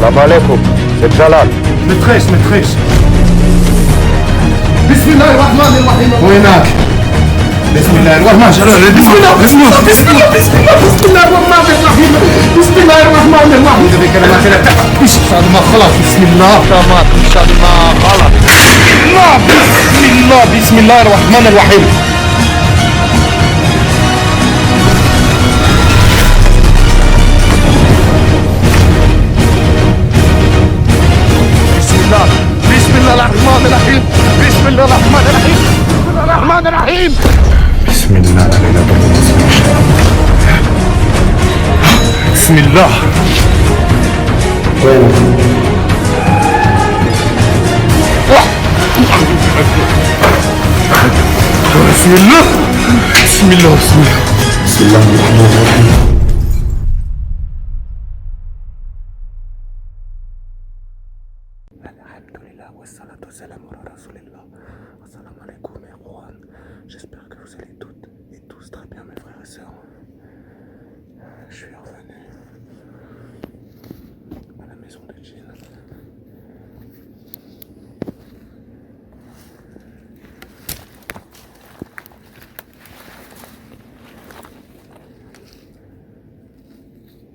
Salam alaikum, c'est Jalal. متخيش بسم الله الرحمن الرحيم وينك بسم الله الرحمن الرحيم بسم الله الرحمن الرحيم بسم الله الرحمن الرحيم بكلمات لا تحبش هذا ما خلاص بسم الله تمام ان شاء الله غلط بسم الله الرحمن الرحيم بسم الله الرحمن الرحيم بسم الله الرحمن الرحيم بسم الله الرحمن الرحيم بسم الله لا اله الا الله بسم الله بسم الله بسم الله بسم الله الرحمن الرحيم Wassalatu wassalamu ala rasulillah. Assalamu alaikum mes Rohan. J'espère que vous allez toutes et tous très bien mes frères et sœurs. Je suis revenu à la maison de Djinn.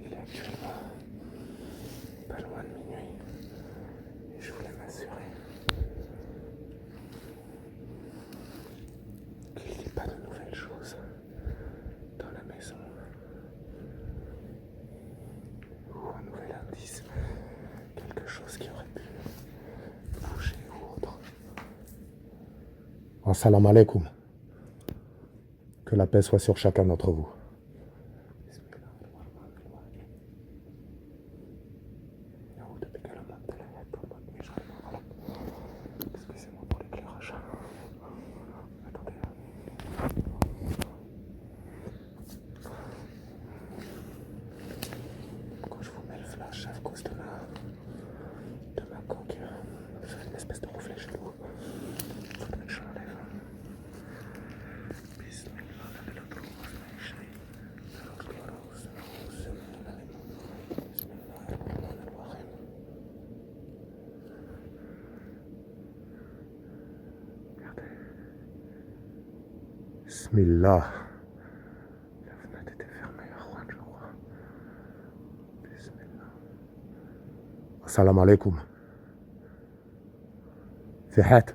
Il est actuellement pas loin de minuit et je voulais m'assurer qu'il n'y ait pas de nouvelles choses dans la maison ou un nouvel indice, quelque chose qui aurait pu bouger ou autre. Assalamu alaikum. Que la paix soit sur chacun d'entre vous. Excusez-moi pour l'éclairage. Attendez. Quand je vous mets le flash à cause de ma coque, vous avez une espèce de reflet chelou. Faudrait que je l'enlève. Bismillah. La fenêtre était fermée à Rouen, je crois. Bismillah. Assalamu alaikum. في حات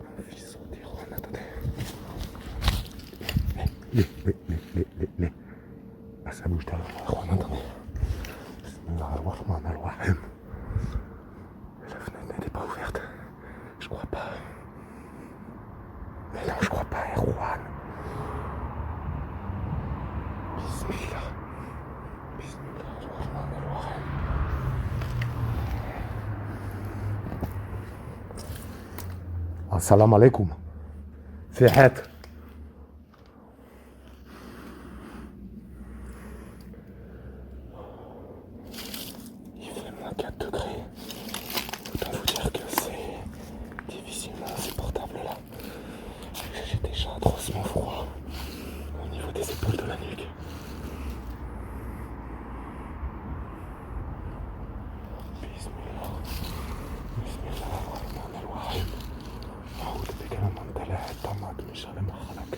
Mon fils, on dit Rouen, attendez. ليه بس ابوش تعالى Rouen, attendez. Bismillah ar-Rahman ar-Rahim. La fenêtre n'était pas ouverte. Je crois pas. Mais non, je crois pas, Erwan. Bismillah. Bismillah ar-Rahman ar-Rahim. السلام عليكم. في حات Il fait moins 4 degrés. Autant vous dire que c'est difficilement supportable là. J'ai déjà atrocement froid au niveau des épaules de la nuque. Bismillah. Bismillah ar-Rahman ar-Rahim. أعوذ بكلمات الله التامات من شر ما خلق.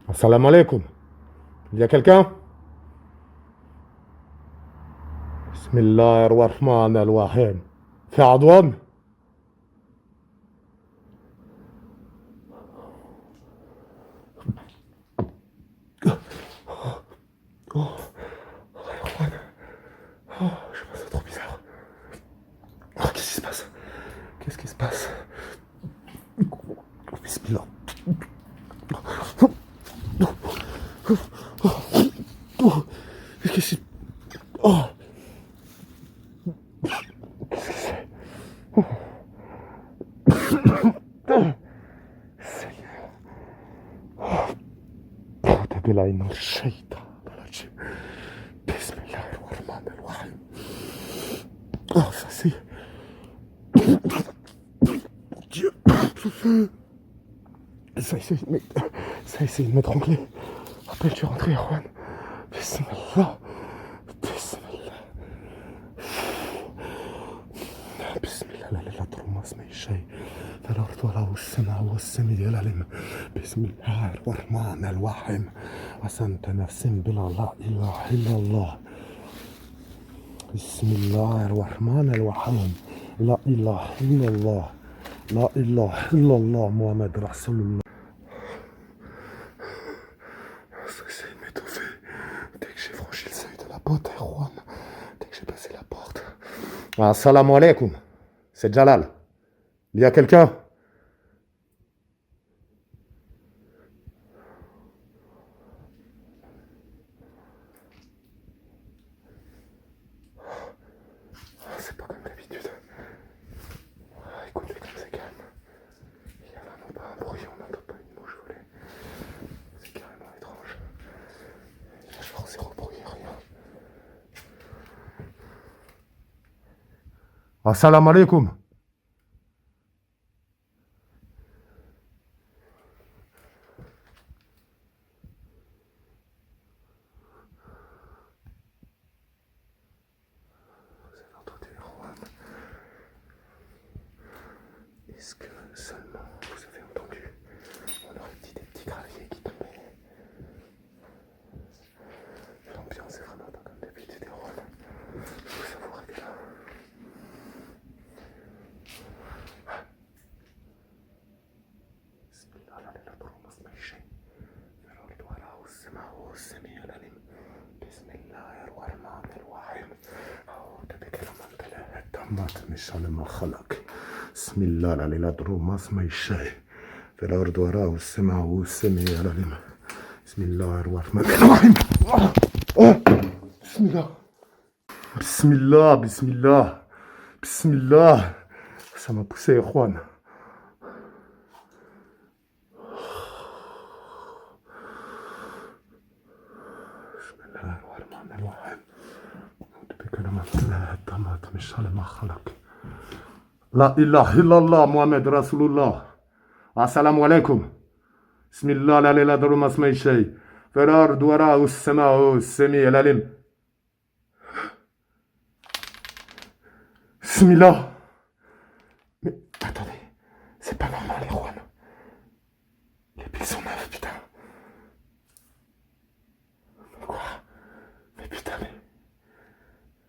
Assalamu alaikum. Il y a quelqu'un? Bismillah ar-Rahman ar-Rahim. في عدوان؟ Je pense que c'est trop bizarre. Oh, qu'est-ce qui se passe? Qu'est-ce qui se passe? بالله من الشيطان الرجيم. بسم الله الرحمن الرحيم. Oh, ça c'est... Dieu. Ça essaie de m'étrangler. Rappelle-tu rentrer, Juan. Bismillah. Bismillah. Bismillah, لا تضر ما اسمي شيء في الأرض ولا السماء والسميع العليم. بسم الله الرحمن الرحيم. حسنت نفس بلا لا إله إلا الله. بسم الله الرحمن الرحيم. لا إله إلا الله. لا إله إلا الله محمد رسول الله. Ça essaie de m'étouffer. Dès que j'ai franchi le seuil de la porte, Juan, dès que j'ai passé la porte. Assalamu alaikum. C'est Jalal. Il y a quelqu'un? C'est pas comme d'habitude. Écoutez comme c'est calme. Il n'y a vraiment pas un bruit, on n'entend pas une mouche voler. C'est carrément étrange. Il y a genre zéro bruit, rien. Assalamu alaikum. Est-ce que seulement vous avez entendu? On aurait dit des petits graviers qui tombaient. L'ambiance est vraiment pas comme d'habitude des rôles. Vous savourez que là. Bismillah, la la la ما شيء في الأرض ولا السماء والسميع العليم. بسم الله الرحمن الرحيم. أعوذ بكلمات الله التامات من شر ما خلق. بسم الله لا لا يضر ما اسمه شيء في الأرض وراء السماء والسميع العليم. بسم الله الرحمن الرحيم. بسم الله بسم الله بسم الله بسم الله. Ça m'a poussé, Juan. بسم الله الرحمن الرحيم. بكلمات الله التامات من شر ما خلق. لا إله إلا الله محمد رسول الله. السلام عليكم. بسم الله لا إله إلا ما اسمه شيء في الأرض وراء السماء والسميع العليم. بسم الله. Mais attendez, c'est pas normal les Juan. Les piles sont neuves, putain. Quoi? Mais putain, mais...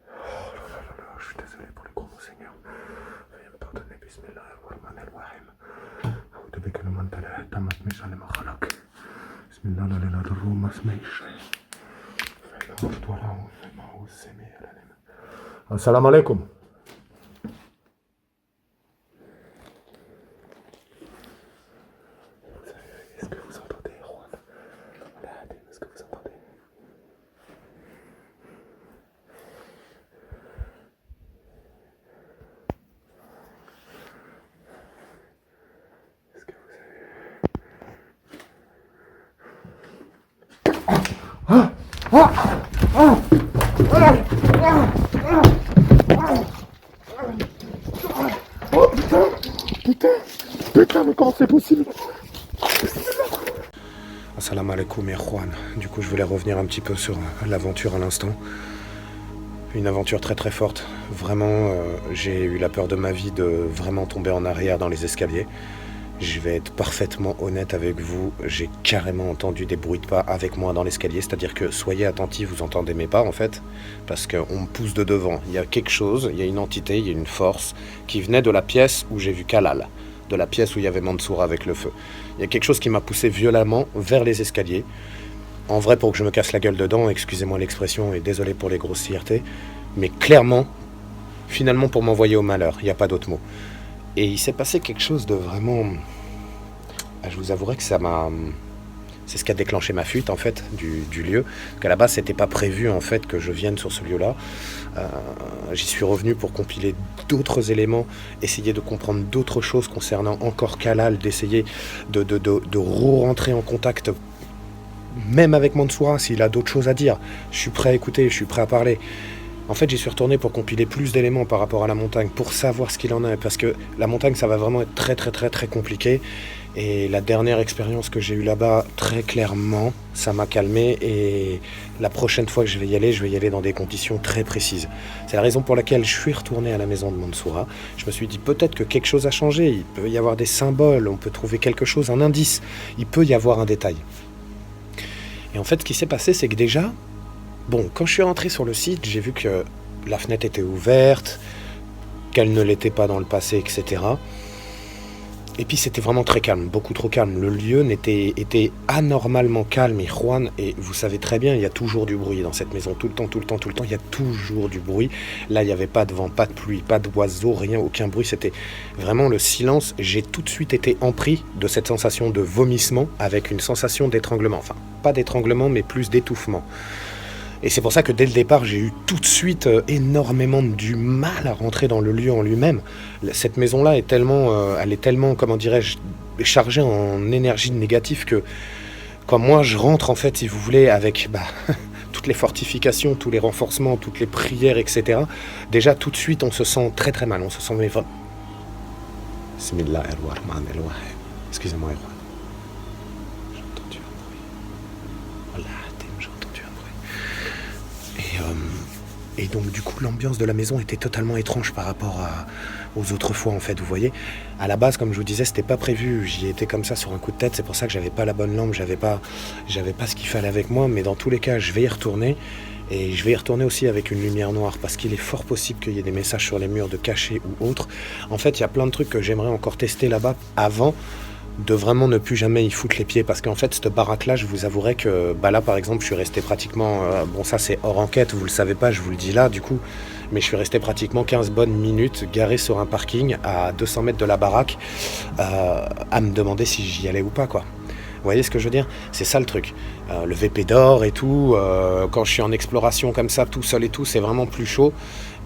Oh là là là là, je suis désolé pour les gros mots, Seigneur. Veuillez me pardonner. Bismillah ar-Rahman ar-Rahim. A'udhu bikalimat Allahi tammat min sharri ma khalaq. Bismillah la ilaha illa huwa ma ismihi shay. Assalamu alaikum. Est-ce que vous entendez, Juan? Est-ce que vous entendez? Est-ce que vous avez... Oh putain, mais comment c'est possible? Assalamu alaikum et Juan. Du coup, je voulais revenir un petit peu sur l'aventure à l'instant. Une aventure très très forte. Vraiment, j'ai eu la peur de ma vie de vraiment tomber en arrière dans les escaliers. Je vais être parfaitement honnête avec vous, j'ai carrément entendu des bruits de pas avec moi dans l'escalier, c'est-à-dire que soyez attentifs, vous entendez mes pas en fait, parce qu'on me pousse de devant. Il y a quelque chose, il y a une entité, il y a une force qui venait de la pièce où j'ai vu Kalal, de la pièce où il y avait Mansoura avec le feu. Il y a quelque chose qui m'a poussé violemment vers les escaliers. En vrai, pour que je me casse la gueule dedans, excusez-moi l'expression et désolé pour les grossièretés, mais clairement, finalement pour m'envoyer au malheur, il n'y a pas d'autre mot. Et il s'est passé quelque chose de vraiment... Je vous avouerai que ça m'a... C'est ce qui a déclenché ma fuite, en fait, du lieu. Parce qu'à la base, c'était pas prévu, en fait, que je vienne sur ce lieu-là. J'y suis revenu pour compiler d'autres éléments, essayer de comprendre d'autres choses concernant encore Kalal, d'essayer de re-rentrer en contact même avec Mansoura, s'il a d'autres choses à dire, je suis prêt à écouter, je suis prêt à parler. En fait, j'y suis retourné pour compiler plus d'éléments par rapport à la montagne, pour savoir ce qu'il en est, parce que la montagne, ça va vraiment être très très très très compliqué. Et la dernière expérience que j'ai eue là-bas, très clairement, ça m'a calmé. Et la prochaine fois que je vais y aller dans des conditions très précises. C'est la raison pour laquelle je suis retourné à la maison de Mansoura. Je me suis dit peut-être que quelque chose a changé. Il peut y avoir des symboles, on peut trouver quelque chose, un indice. Il peut y avoir un détail. Et en fait, ce qui s'est passé, c'est que déjà, bon, quand je suis rentré sur le site, j'ai vu que la fenêtre était ouverte, qu'elle ne l'était pas dans le passé, etc. Et puis c'était vraiment très calme, beaucoup trop calme. Le lieu était anormalement calme. Et Juan, et vous savez très bien, il y a toujours du bruit dans cette maison, tout le temps, il y a toujours du bruit. Là, il n'y avait pas de vent, pas de pluie, pas d'oiseaux, rien, aucun bruit. C'était vraiment le silence. J'ai tout de suite été empris de cette sensation de vomissement avec une sensation d'étranglement. Enfin, pas d'étranglement, mais plus d'étouffement. Et c'est pour ça que dès le départ, j'ai eu tout de suite énormément du mal à rentrer dans le lieu en lui-même. Cette maison-là est tellement, comment dirais-je, chargée en énergie négative que quand moi je rentre, en fait, si vous voulez, avec toutes les fortifications, tous les renforcements, toutes les prières, etc., déjà tout de suite, on se sent très très mal. On se sent vraiment... Bismillahirrahmanirrahim. Excusez-moi, Erwan. J'ai entendu un bruit. Voilà, j'ai entendu un bruit. Et donc du coup l'ambiance de la maison était totalement étrange par rapport aux autres fois en fait, vous voyez. À la base, comme je vous disais, c'était pas prévu, j'y étais comme ça sur un coup de tête, c'est pour ça que j'avais pas la bonne lampe, j'avais pas ce qu'il fallait avec moi, mais dans tous les cas je vais y retourner. Et je vais y retourner aussi avec une lumière noire parce qu'il est fort possible qu'il y ait des messages sur les murs de cachés ou autres. En fait, il y a plein de trucs que j'aimerais encore tester là-bas avant de vraiment ne plus jamais y foutre les pieds, parce qu'en fait cette baraque là, je vous avouerai que là par exemple je suis resté pratiquement bon, ça c'est hors enquête, vous le savez pas, je vous le dis là du coup, mais je suis resté pratiquement 15 bonnes minutes garé sur un parking à 200 mètres de la baraque à me demander si j'y allais ou pas, quoi. Vous voyez ce que je veux dire? C'est ça le truc. Le VP d'or et tout, quand je suis en exploration comme ça, tout seul et tout, c'est vraiment plus chaud.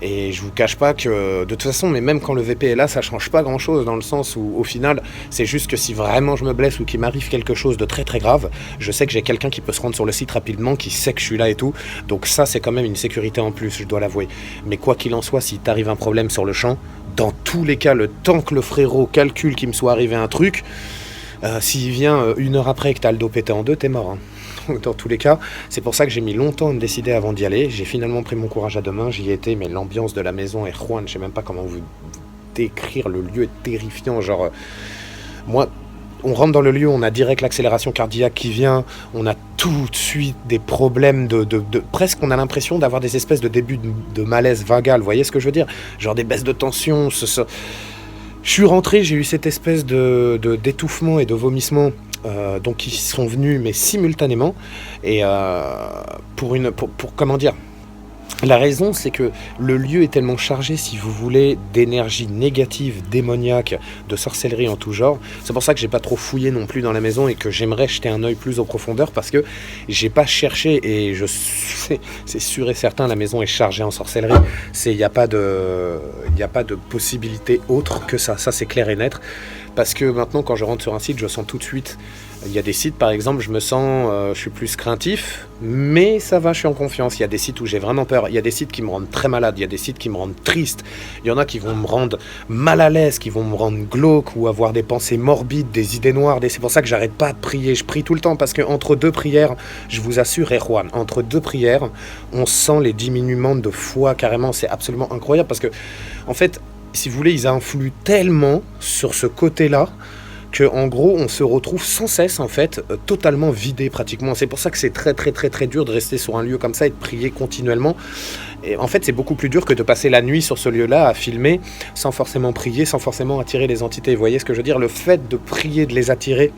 Et je vous cache pas que, de toute façon, mais même quand le VP est là, ça change pas grand-chose, dans le sens où, au final, c'est juste que si vraiment je me blesse ou qu'il m'arrive quelque chose de très très grave, je sais que j'ai quelqu'un qui peut se rendre sur le site rapidement, qui sait que je suis là et tout. Donc ça, c'est quand même une sécurité en plus, je dois l'avouer. Mais quoi qu'il en soit, si t'arrive un problème sur le champ, dans tous les cas, le temps que le frérot calcule qu'il me soit arrivé un truc, s'il vient 1 heure après et que t'as le dos pété en deux, t'es mort, hein. Dans tous les cas, c'est pour ça que j'ai mis longtemps à me décider avant d'y aller. J'ai finalement pris mon courage à deux mains, j'y étais, mais l'ambiance de la maison et Juan, je sais même pas comment vous décrire, le lieu est terrifiant. Genre, moi, on rentre dans le lieu, on a direct l'accélération cardiaque qui vient, on a tout de suite des problèmes de presque, on a l'impression d'avoir des espèces de débuts de malaise vagal, vous voyez ce que je veux dire? Genre des baisses de tension, Je suis rentré, j'ai eu cette espèce d'étouffement et de vomissement. Donc ils sont venus mais simultanément et pour comment dire, la raison c'est que le lieu est tellement chargé, si vous voulez, d'énergie négative, démoniaque, de sorcellerie en tout genre. C'est pour ça que j'ai pas trop fouillé non plus dans la maison et que j'aimerais jeter un œil plus en profondeur, parce que j'ai pas cherché et c'est sûr et certain, la maison est chargée en sorcellerie. Il n'y a pas de possibilité autre que ça c'est clair et net. Parce que maintenant, quand je rentre sur un site, je sens tout de suite. Il y a des sites, par exemple, je suis plus craintif, mais ça va, je suis en confiance. Il y a des sites où j'ai vraiment peur. Il y a des sites qui me rendent très malade. Il y a des sites qui me rendent triste. Il y en a qui vont me rendre mal à l'aise, qui vont me rendre glauque ou avoir des pensées morbides, des idées noires. C'est pour ça que j'arrête pas de prier. Je prie tout le temps parce qu'entre deux prières, je vous assure, Erwan, entre deux prières, on sent les diminuements de foi carrément. C'est absolument incroyable parce que, en fait, si vous voulez, ils influent tellement sur ce côté-là que, en gros, on se retrouve sans cesse, en fait, totalement vidé pratiquement. C'est pour ça que c'est très, très, très, très dur de rester sur un lieu comme ça et de prier continuellement. Et en fait, c'est beaucoup plus dur que de passer la nuit sur ce lieu-là à filmer sans forcément prier, sans forcément attirer les entités. Vous voyez ce que je veux dire? Le fait de prier, de les attirer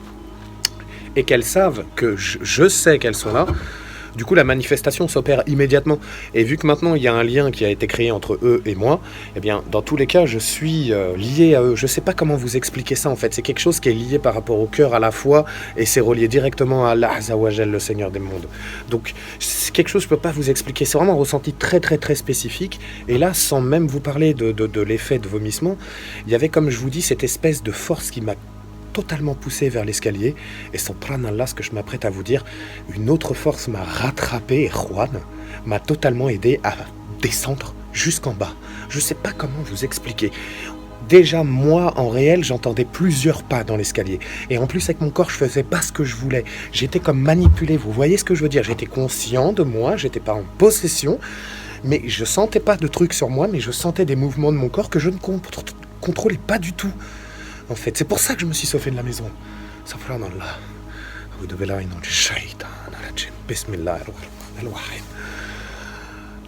et qu'elles savent que je sais qu'elles sont là, du coup, la manifestation s'opère immédiatement. Et vu que maintenant, il y a un lien qui a été créé entre eux et moi, eh bien, dans tous les cas, je suis lié à eux. Je ne sais pas comment vous expliquer ça, en fait. C'est quelque chose qui est lié par rapport au cœur à la fois, et c'est relié directement à Allah Azza wa Jal, le Seigneur des mondes. Donc, c'est quelque chose que je ne peux pas vous expliquer. C'est vraiment un ressenti très, très, très spécifique. Et là, sans même vous parler de l'effet de vomissement, il y avait, comme je vous dis, cette espèce de force qui m'a totalement poussé vers l'escalier. Et subhanallah, ce que je m'apprête à vous dire, une autre force m'a rattrapé et Juan m'a totalement aidé à descendre jusqu'en bas. Je ne sais pas comment vous expliquer. Déjà, moi, en réel, j'entendais plusieurs pas dans l'escalier. Et en plus, avec mon corps, je faisais pas ce que je voulais. J'étais comme manipulé, vous voyez ce que je veux dire? J'étais conscient de moi, j'étais pas en possession, mais je sentais pas de trucs sur moi, mais je sentais des mouvements de mon corps que je ne contrôlais pas du tout. En fait, c'est pour ça que je me suis sauvé de la maison. Subhanallah. Bismillahirrahmanirrahim.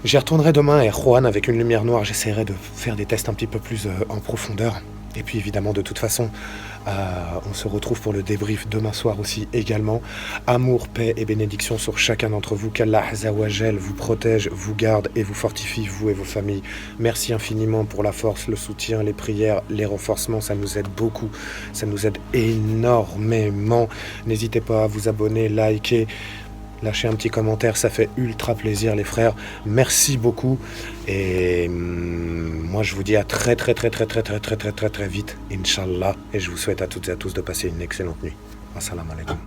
J'y retournerai demain et Juan, avec une lumière noire, j'essaierai de faire des tests un petit peu plus en profondeur. Et puis évidemment, de toute façon, on se retrouve pour le débrief demain soir aussi également. Amour, paix et bénédiction sur chacun d'entre vous. Qu'Allah Azzawajal vous protège, vous garde et vous fortifie, vous et vos familles. Merci infiniment pour la force, le soutien, les prières, les renforcements. Ça nous aide beaucoup, ça nous aide énormément. N'hésitez pas à vous abonner, liker. Lâchez un petit commentaire, ça fait ultra plaisir les frères. Merci beaucoup. Et moi je vous dis à très vite, Inch'Allah. Et je vous souhaite à toutes et à tous de passer une excellente nuit. Assalamu alaikum.